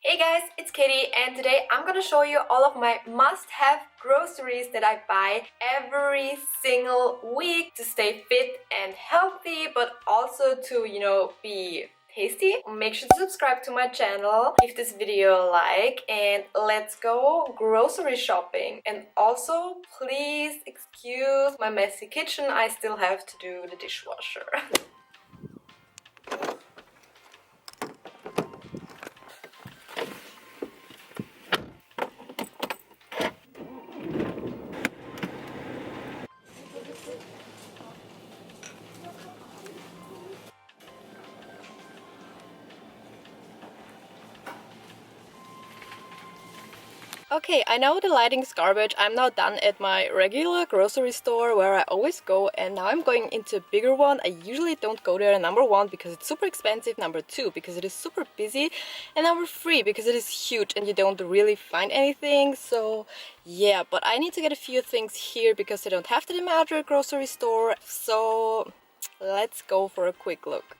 Hey guys, it's Katie and today I'm gonna show you all of my must-have groceries that I buy every single week to stay fit and healthy, but also to, be tasty. Make sure to subscribe to my channel, give this video a like, and let's go grocery shopping. And also, please excuse my messy kitchen, I still have to do the dishwasher. Okay, I know the lighting's garbage. I'm now done at my regular grocery store where I always go, and now I'm going into a bigger one. I usually don't go there, number one, because it's super expensive, number two, because it is super busy, and number three, because it is huge and you don't really find anything. So yeah, but I need to get a few things here because I don't have to in my other grocery store. So let's go for a quick look.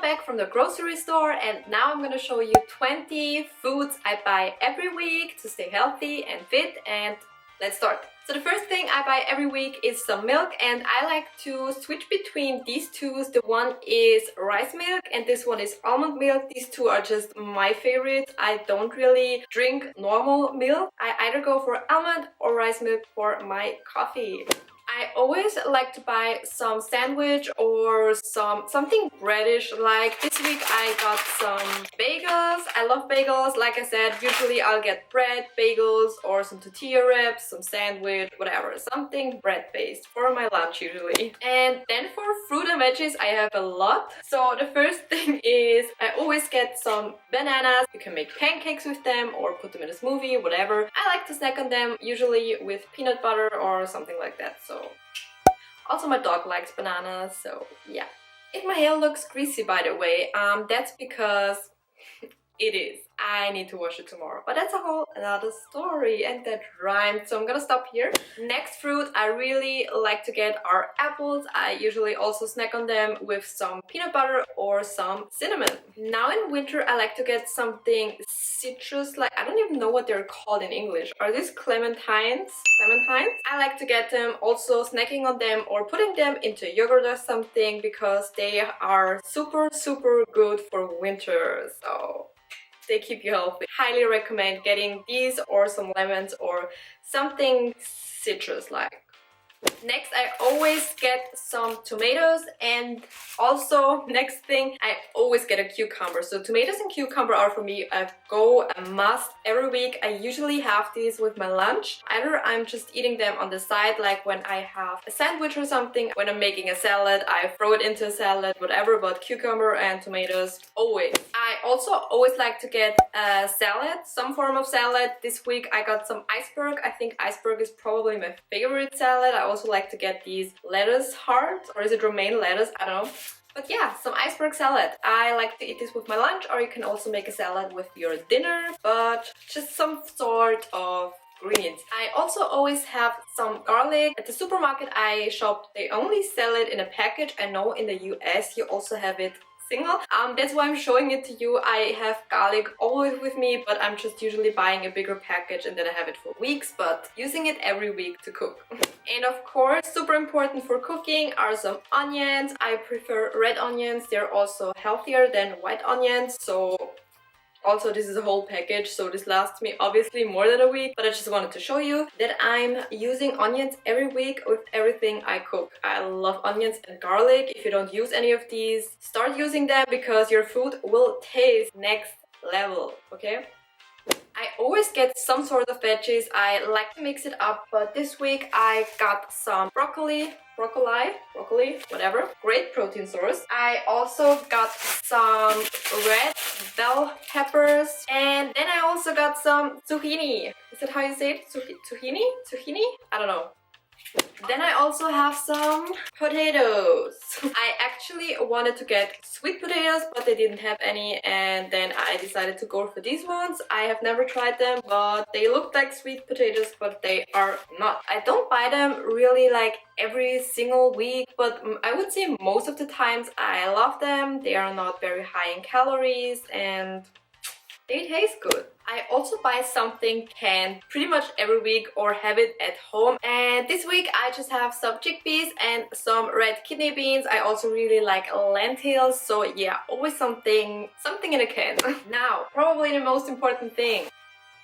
Back from the grocery store, and now I'm gonna show you 20 foods I buy every week to stay healthy and fit, and let's start. So the first thing I buy every week is some milk, and I like to switch between these two. The one is rice milk and this one is almond milk. These two are just my favorites. I don't really drink normal milk. I either go for almond or rice milk for my coffee. I always like to buy some sandwich or something breadish. Like this week I got some bagels. I love bagels. Like I said, usually I'll get bread, bagels, or some tortilla wraps, some sandwich, whatever. Something bread-based for my lunch usually. And then for fruit and veggies, I have a lot. So the first thing is I always get some bananas. You can make pancakes with them or put them in a smoothie, whatever. I like to snack on them, usually with peanut butter or something like that. So also my dog likes bananas, so yeah. If my hair looks greasy, by the way, that's because it is. I need to wash it tomorrow, but that's a whole another story, and that rhymed, so I'm gonna stop here. Next fruit I really like to get are apples. I usually also snack on them with some peanut butter or some cinnamon. Now in winter I like to get something citrus, like I don't even know what they're called in English. Are these clementines? I like to get them, also snacking on them or putting them into yogurt or something because they are super good for winter. So they keep you healthy. Highly recommend getting these or some lemons or something citrus like. Next, I always get some tomatoes, and also next thing, I always get a cucumber. So tomatoes and cucumber are for me a must every week. I usually have these with my lunch. Either I'm just eating them on the side, like when I have a sandwich or something. When I'm making a salad, I throw it into a salad, whatever, but cucumber and tomatoes, always. I also always like to get a salad, some form of salad. This week I got some iceberg. I think iceberg is probably my favorite salad. I also like to get these lettuce hearts, or is it romaine lettuce? I don't know. But yeah, some iceberg salad. I like to eat this with my lunch, or you can also make a salad with your dinner, but just some sort of greens. I also always have some garlic. At the supermarket I shop, they only sell it in a package. I know in the US you also have it single. That's why I'm showing it to you. I have garlic always with me, but I'm just usually buying a bigger package and then I have it for weeks, but using it every week to cook. And of course, super important for cooking are some onions. I prefer red onions. They're also healthier than white onions, so also, this is a whole package, so this lasts me obviously more than a week, but I just wanted to show you that I'm using onions every week with everything I cook. I love onions and garlic. If you don't use any of these, start using them because your food will taste next level, okay? I always get some sort of veggies. I like to mix it up, but this week I got some broccoli, whatever. Great protein source. I also got some red bell peppers, and then I also got some zucchini. Is that how you say it? Zucchini? Zucchini? I don't know. Then I also have some potatoes. I actually wanted to get sweet potatoes, but they didn't have any, and then I decided to go for these ones. I have never tried them, but they look like sweet potatoes, but they are not. I don't buy them really like every single week, but I would say most of the times I love them. They are not very high in calories and they taste good. I also buy something canned pretty much every week or have it at home. And this week I just have some chickpeas and some red kidney beans. I also really like lentils. So yeah, always something in a can. Now, probably the most important thing.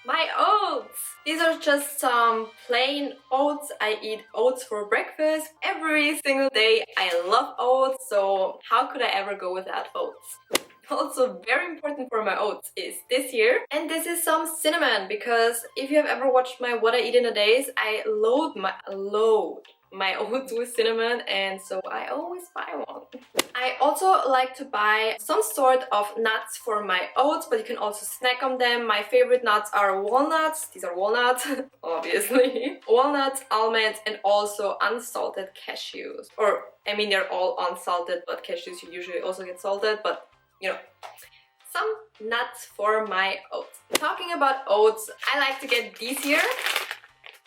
My oats! These are just some plain oats. I eat oats for breakfast every single day. I love oats, so how could I ever go without oats? Also very important for my oats is this here, and this is some cinnamon, because if you have ever watched my what I eat in a days, I load my oats with cinnamon, and so I always buy one. I also like to buy some sort of nuts for my oats, but you can also snack on them. My favorite nuts are walnuts. These are walnuts, obviously. Walnuts, almonds, and also unsalted cashews. Or, I mean, they're all unsalted, but cashews you usually also get salted, but you know, some nuts for my oats. Talking about oats, I like to get these here.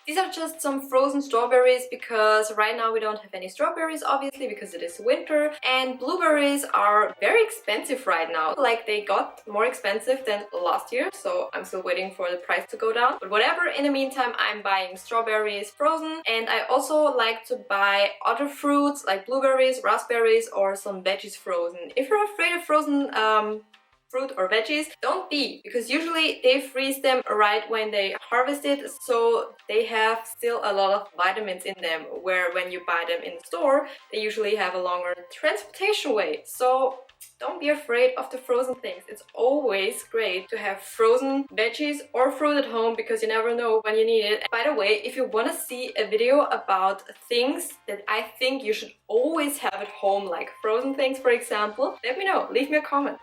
These are just some frozen strawberries, because right now we don't have any strawberries, obviously, because it is winter, and blueberries are very expensive right now. Like, they got more expensive than last year, so I'm still waiting for the price to go down. But whatever, in the meantime, I'm buying strawberries frozen, and I also like to buy other fruits like blueberries, raspberries, or some veggies frozen. If you're afraid of frozen fruit or veggies, don't be, because usually they freeze them right when they harvest it, so they have still a lot of vitamins in them, where when you buy them in the store they usually have a longer transportation way. So don't be afraid of the frozen things. It's always great to have frozen veggies or fruit at home, because you never know when you need it. And by the way, if you want to see a video about things that I think you should always have at home, like frozen things for example, let me know, leave me a comment.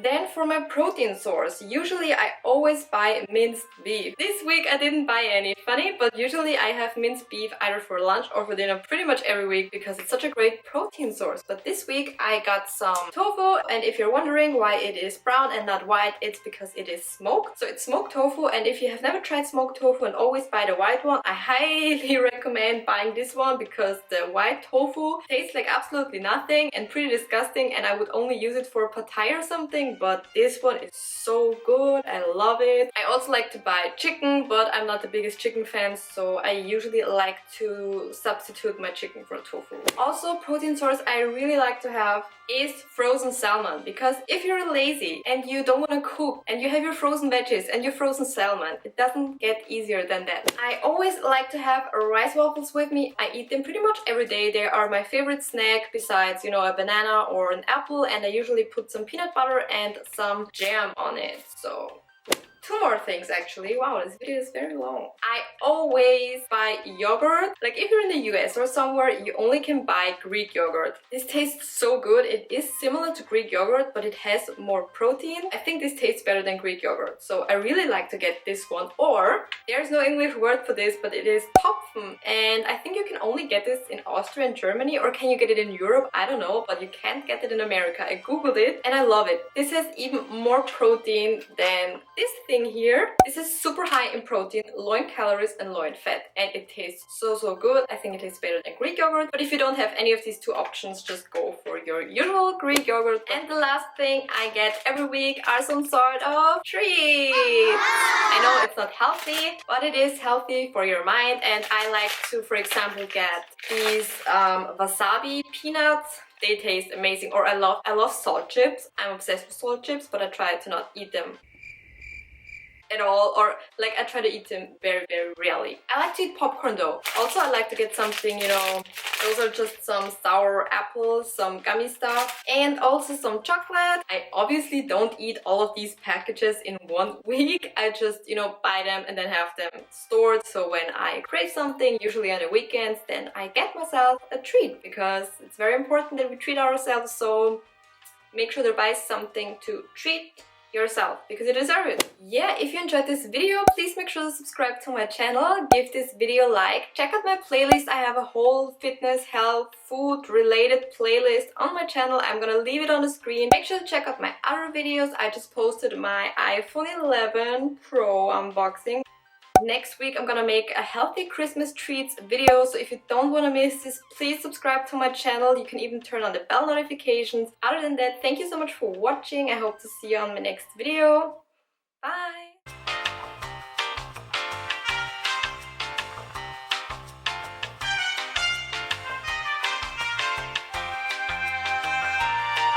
Then for my protein source, usually I always buy minced beef. This week I didn't buy any. Funny, but usually I have minced beef either for lunch or for dinner pretty much every week, because it's such a great protein source. But this week I got some tofu, and if you're wondering why it is brown and not white, it's because it is smoked. So it's smoked tofu, and if you have never tried smoked tofu and always buy the white one, I highly recommend buying this one, because the white tofu tastes like absolutely nothing and pretty disgusting, and I would only use it for pad thai or something. But this one is so good. I love it. I also like to buy chicken, but I'm not the biggest chicken fan, so I usually like to substitute my chicken for tofu. Also, protein source I really like to have is frozen salmon, because if you're lazy and you don't want to cook and you have your frozen veggies and your frozen salmon, it doesn't get easier than that. I always like to have rice waffles with me. I eat them pretty much every day. They are my favorite snack besides, you know, a banana or an apple, and I usually put some peanut butter and some jam on it. So two more things actually. Wow, this video is very long. I always buy yogurt. Like, if you're in the US or somewhere, you only can buy Greek yogurt. This tastes so good. It is similar to Greek yogurt, but it has more protein. I think this tastes better than Greek yogurt, so I really like to get this one. Or, there's no English word for this, but it is Topfen, and I think you can only get this in Austria and Germany, or can you get it in Europe? I don't know, but you can't get it in America. I googled it and I love it. This has even more protein than this thing here. This is super high in protein, low in calories and low in fat, and it tastes so good. I think it tastes better than Greek yogurt, but if you don't have any of these two options, just go for your usual Greek yogurt. And the last thing I get every week are some sort of treats. I know it's not healthy, but it is healthy for your mind, and I like to, for example, get these wasabi peanuts. They taste amazing. Or I love salt chips. I'm obsessed with salt chips, but I try to not eat them at all, or like I try to eat them very rarely. I like to eat popcorn though. Also, I like to get something, you know, those are just some sour apples, some gummy stuff, and also some chocolate. I obviously don't eat all of these packages in 1 week. I just, you know, buy them and then have them stored, so when I crave something, usually on the weekends, then I get myself a treat, because it's very important that we treat ourselves. So make sure to buy something to treat yourself because you deserve it. Yeah, if you enjoyed this video, please make sure to subscribe to my channel, give this video a like, check out my playlist. I have a whole fitness, health, food related playlist on my channel. I'm gonna leave it on the screen. Make sure to check out my other videos. I just posted my iPhone 11 Pro unboxing. Next week I'm gonna make a healthy Christmas treats video, so if you don't want to miss this, please subscribe to my channel. You can even turn on the bell notifications. Other than that, thank you so much for watching. I hope to see you on my next video. Bye!